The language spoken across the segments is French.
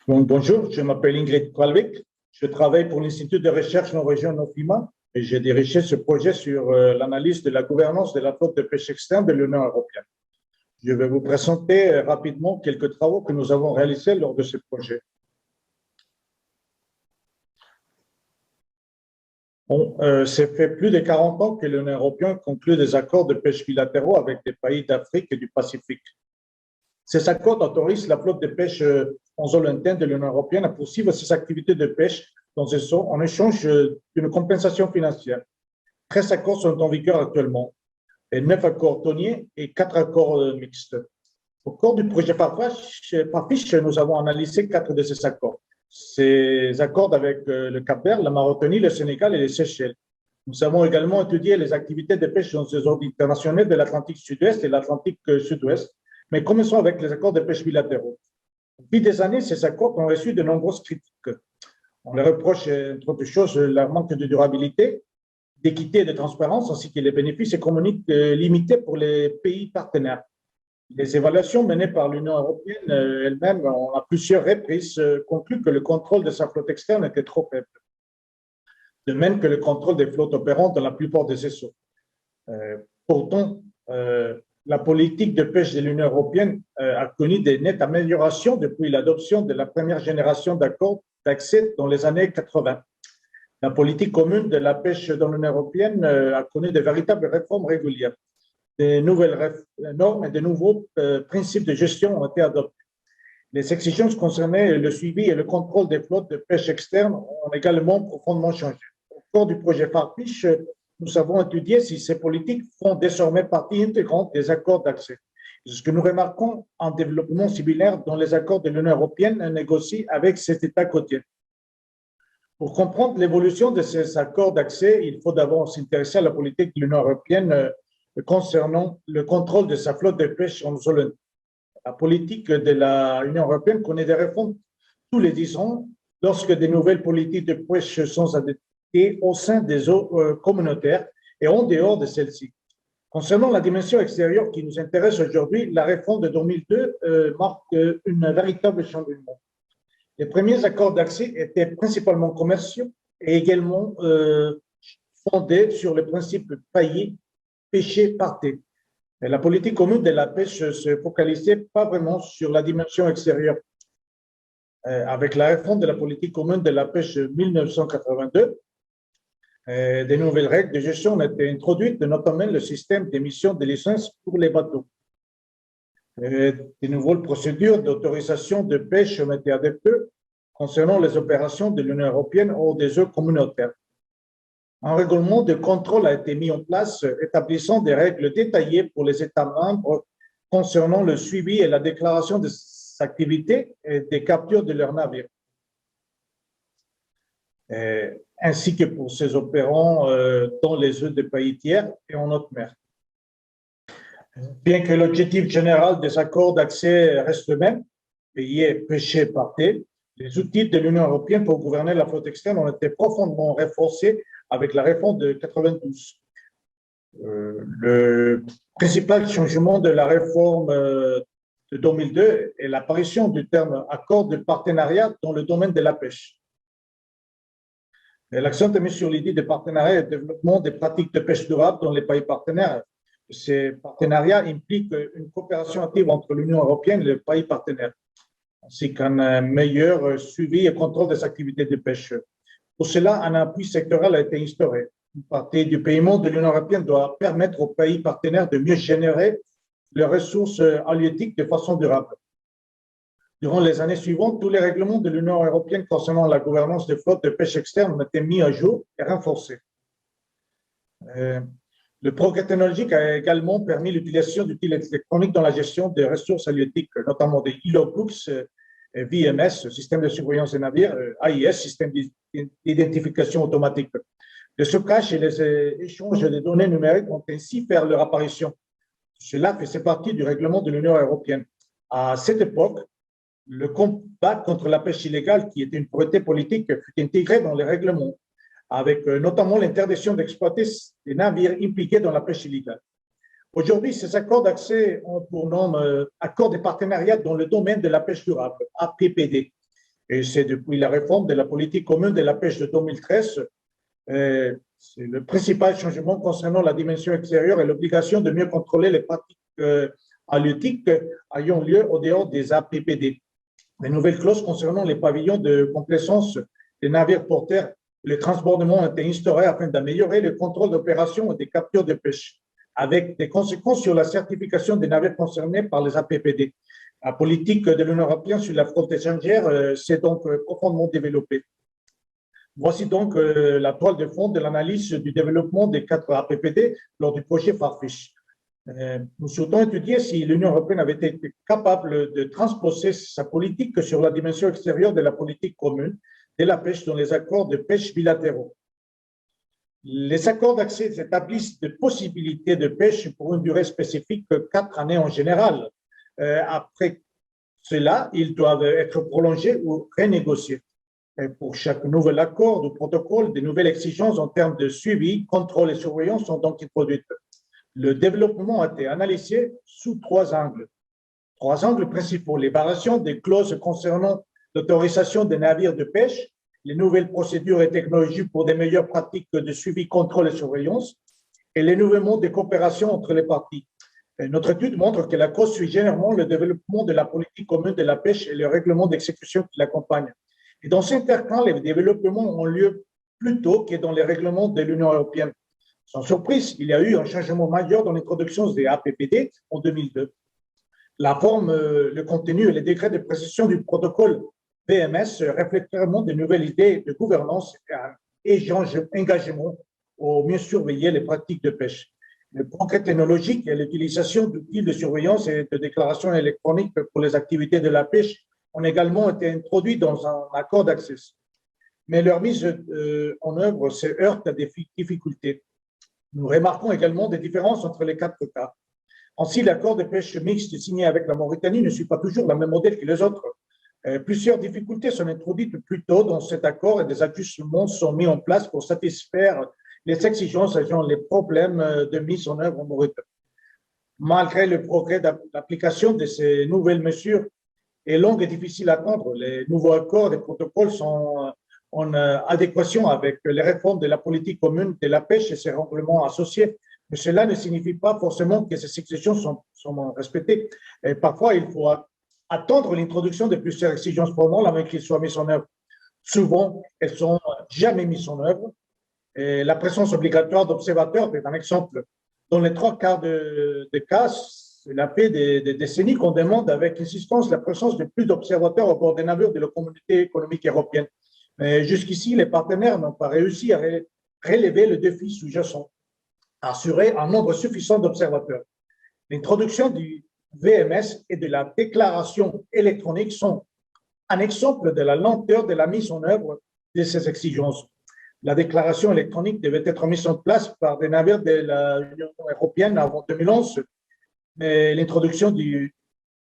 Bonjour, je m'appelle Ingrid Kralvik. Je travaille pour l'Institut de recherche non-région NOFIMA et j'ai dirigé ce projet sur l'analyse de la gouvernance de la flotte de pêche externe de l'Union européenne. Je vais vous présenter rapidement quelques travaux que nous avons réalisés lors de ce projet. Ça fait plus de 40 ans que l'Union européenne conclut des accords de pêche bilatéraux avec des pays d'Afrique et du Pacifique. Ces accords autorisent la flotte de pêche en zone interne de l'Union européenne à poursuivre ses activités de pêche dans ces zones en échange d'une compensation financière. 13 accords sont en vigueur actuellement, et 9 accords tonniers et 4 accords mixtes. Au cours du projet Farfish, nous avons analysé 4 de ces accords. Ces accords avec le Cap-Vert, la Mauritanie, le Sénégal et les Seychelles. Nous avons également étudié les activités de pêche dans ces zones internationales de l'Atlantique sud-est et l'Atlantique sud-ouest. Mais commençons avec les accords de pêche bilatéraux. Depuis des années, ces accords ont reçu de nombreuses critiques. On les reproche, entre autres choses, leur manque de durabilité, d'équité et de transparence, ainsi que les bénéfices économiques limités pour les pays partenaires. Les évaluations menées par l'Union européenne elle-même ont à plusieurs reprises conclu que le contrôle de sa flotte externe était trop faible, de même que le contrôle des flottes opérantes dans la plupart des eaux. Pourtant, la politique de pêche de l'Union européenne a connu des nettes améliorations depuis l'adoption de la première génération d'accords d'accès dans les années 80. La politique commune de la pêche dans l'Union européenne a connu de véritables réformes régulières. De nouvelles normes et de nouveaux principes de gestion ont été adoptés. Les exigences concernées le suivi et le contrôle des flottes de pêche externes ont également profondément changé. Au cours du projet Farfish, nous avons étudié si ces politiques font désormais partie intégrante des accords d'accès. C'est ce que nous remarquons en développement similaire dans les accords de l'Union européenne négociés avec cet État côtier. Pour comprendre l'évolution de ces accords d'accès, il faut d'abord s'intéresser à la politique de l'Union européenne concernant le contrôle de sa flotte de pêche en zone. La politique de l'Union européenne connaît des réformes tous les 10 ans lorsque de nouvelles politiques de pêche sont adoptées au sein des eaux communautaires et en dehors de celles-ci. Concernant la dimension extérieure qui nous intéresse aujourd'hui, la réforme de 2002 marque un véritable changement. Les premiers accords d'accès étaient principalement commerciaux et également fondés sur le principe payer, pêcher, partez. Et la politique commune de la pêche ne se focalisait pas vraiment sur la dimension extérieure. Avec la réforme de la politique commune de la pêche de 1982, des nouvelles règles de gestion ont été introduites, notamment le système d'émission de licences pour les bateaux. Des nouvelles procédures d'autorisation de pêche ont été adoptées concernant les opérations de l'Union européenne hors des eaux communautaires. Un règlement de contrôle a été mis en place, établissant des règles détaillées pour les États membres concernant le suivi et la déclaration des activités et des captures de leurs navires, ainsi que pour ces opérants dans les eaux des pays tiers et en haute mer. Bien que l'objectif général des accords d'accès reste le même, payer, pêcher, partez, les outils de l'Union européenne pour gouverner la flotte externe ont été profondément renforcés avec la réforme de 92. Le principal changement de la réforme de 2002 est l'apparition du terme accord de partenariat dans le domaine de la pêche. L'accent est mis sur l'idée de partenariat et de développement des pratiques de pêche durable dans les pays partenaires. Ces partenariats impliquent une coopération active entre l'Union européenne et les pays partenaires, ainsi qu'un meilleur suivi et contrôle des activités de pêche. Pour cela, un appui sectoriel a été instauré. Une partie du paiement de l'Union européenne doit permettre aux pays partenaires de mieux générer leurs ressources halieutiques de façon durable. Durant les années suivantes, tous les règlements de l'Union européenne concernant la gouvernance des flottes de pêche externe ont été mis à jour et renforcés. Le progrès technologique a également permis l'utilisation d'outils électroniques dans la gestion des ressources halieutiques, notamment des logbooks, VMS, système de surveillance des navires, AIS, système d'identification automatique. Le stockage et les échanges de données numériques ont ainsi fait leur apparition. Cela faisait partie du règlement de l'Union européenne. À cette époque, le combat contre la pêche illégale, qui était une priorité politique, fut intégré dans les règlements, avec notamment l'interdiction d'exploiter des navires impliqués dans la pêche illégale. Aujourd'hui, ces accords d'accès ont pour nom accords de partenariat dans le domaine de la pêche durable, APPD. Et c'est depuis la réforme de la politique commune de la pêche de 2013, c'est le principal changement concernant la dimension extérieure et l'obligation de mieux contrôler les pratiques halieutiques ayant lieu au dehors des APPD. Les nouvelles clauses concernant les pavillons de complaisance des navires porteurs et le transbordement ont été instaurées afin d'améliorer le contrôle d'opération et des captures de pêche, avec des conséquences sur la certification des navires concernés par les APPD. La politique de l'Union européenne sur la flotte étrangère s'est donc profondément développée. Voici donc la toile de fond de l'analyse du développement des 4 APPD lors du projet Farfish. Nous souhaitons étudier si l'Union européenne avait été capable de transposer sa politique sur la dimension extérieure de la politique commune de la pêche dans les accords de pêche bilatéraux. Les accords d'accès établissent des possibilités de pêche pour une durée spécifique de 4 années en général. Après cela, ils doivent être prolongés ou renégociés. Et pour chaque nouvel accord ou protocole, de nouvelles exigences en termes de suivi, contrôle et surveillance sont donc introduites. Le développement a été analysé sous 3 angles. 3 angles principaux: les variations des clauses concernant l'autorisation des navires de pêche, les nouvelles procédures et technologies pour des meilleures pratiques de suivi, contrôle et surveillance, et les nouveaux modes de coopération entre les parties. Et notre étude montre que la cause suit généralement le développement de la politique commune de la pêche et le règlement d'exécution qui l'accompagne. Et dans certains cas, les développements ont lieu plus tôt que dans les règlements de l'Union européenne. Sans surprise, il y a eu un changement majeur dans l'introduction des APPD en 2002. La forme, le contenu et les décrets de précision du protocole VMS reflètent clairement de nouvelles idées de gouvernance et engagement au mieux surveiller les pratiques de pêche. Le progrès technologique et l'utilisation d'outils de surveillance et de déclaration électronique pour les activités de la pêche ont également été introduits dans un accord d'accès. Mais leur mise en œuvre se heurte à des difficultés. Nous remarquons également des différences entre les 4 cas. Ainsi, l'accord de pêche mixte signé avec la Mauritanie ne suit pas toujours le même modèle que les autres. Plusieurs difficultés sont introduites plus tôt dans cet accord et des ajustements sont mis en place pour satisfaire les exigences et les problèmes de mise en œuvre en Mauritanie. Malgré le progrès d'application de ces nouvelles mesures, est longue et difficile à attendre. Les nouveaux accords et protocoles sont en adéquation avec les réformes de la politique commune de la pêche et ses règlements associés. Mais cela ne signifie pas forcément que ces exigences sont respectées. Et parfois, il faut attendre l'introduction de plusieurs exigences formelles avant qu'elles soient mises en œuvre. Souvent, elles ne sont jamais mises en œuvre. Et la présence obligatoire d'observateurs est un exemple. Dans les 3 quarts des cas, cela fait des décennies qu'on demande avec insistance la présence de plus d'observateurs au bord des navires de la communauté économique européenne. Mais jusqu'ici, les partenaires n'ont pas réussi à relever le défi sous-jacent, assurer un nombre suffisant d'observateurs. L'introduction du VMS et de la déclaration électronique sont un exemple de la lenteur de la mise en œuvre de ces exigences. La déclaration électronique devait être mise en place par des navires de l'Union européenne avant 2011, mais l'introduction du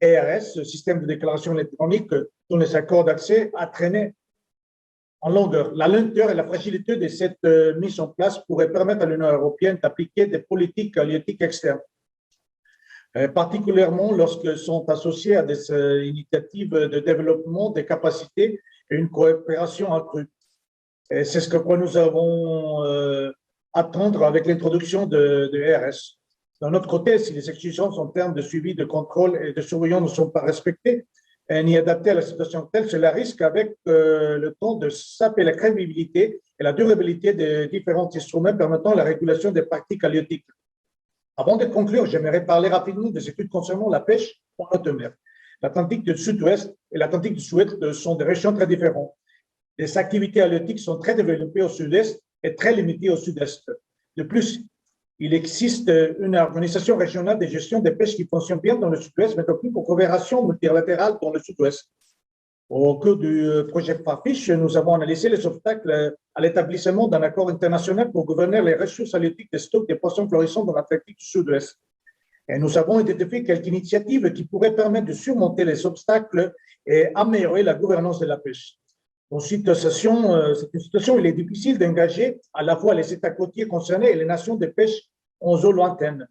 ERS, système de déclaration électronique, dans les accords d'accès, a traîné en longueur. La lenteur et la fragilité de cette mise en place pourraient permettre à l'Union européenne d'appliquer des politiques halieutiques externes, particulièrement lorsqu'elles sont associées à des initiatives de développement des capacités et une coopération accrue. Et c'est ce que nous avons attendre avec l'introduction de ERS. D'un autre côté, si les exigences en termes de suivi, de contrôle et de surveillance ne sont pas respectées, ni adaptées à la situation telle, cela risque avec le temps de saper la crédibilité et la durabilité des différents instruments permettant la régulation des pratiques halieutiques. Avant de conclure, j'aimerais parler rapidement des études concernant la pêche en haute mer. L'Atlantique du Sud-Ouest et l'Atlantique du Sud-Est sont des régions très différentes. Les activités halieutiques sont très développées au sud-est et très limitées au sud-est. De plus, il existe une organisation régionale de gestion des pêches qui fonctionne bien dans le sud-ouest, mais aussi pour coopération multilatérale dans le sud-ouest. Au cours du projet Farfish, nous avons analysé les obstacles à l'établissement d'un accord international pour gouverner les ressources halieutiques des stocks de poissons florissants dans l'Atlantique du Sud-Ouest. Et nous avons identifié quelques initiatives qui pourraient permettre de surmonter les obstacles et améliorer la gouvernance de la pêche. Dans cette situation, il est difficile d'engager à la fois les États côtiers concernés et les nations de pêche en zone lointaine.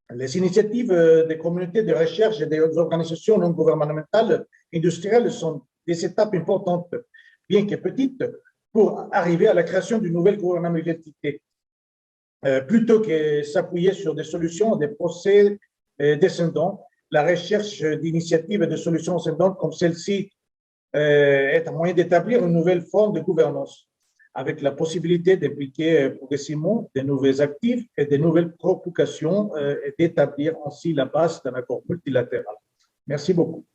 Les initiatives des communautés de recherche et des organisations non gouvernementales industrielles sont des étapes importantes, bien que petites, pour arriver à la création d'une nouvelle gouvernementalité. Plutôt que s'appuyer sur des solutions, des procès descendants, la recherche d'initiatives et de solutions ascendantes comme celle-ci est un moyen d'établir une nouvelle forme de gouvernance, avec la possibilité d'impliquer progressivement de nouveaux actifs et de nouvelles provocations et d'établir ainsi la base d'un accord multilatéral. Merci beaucoup.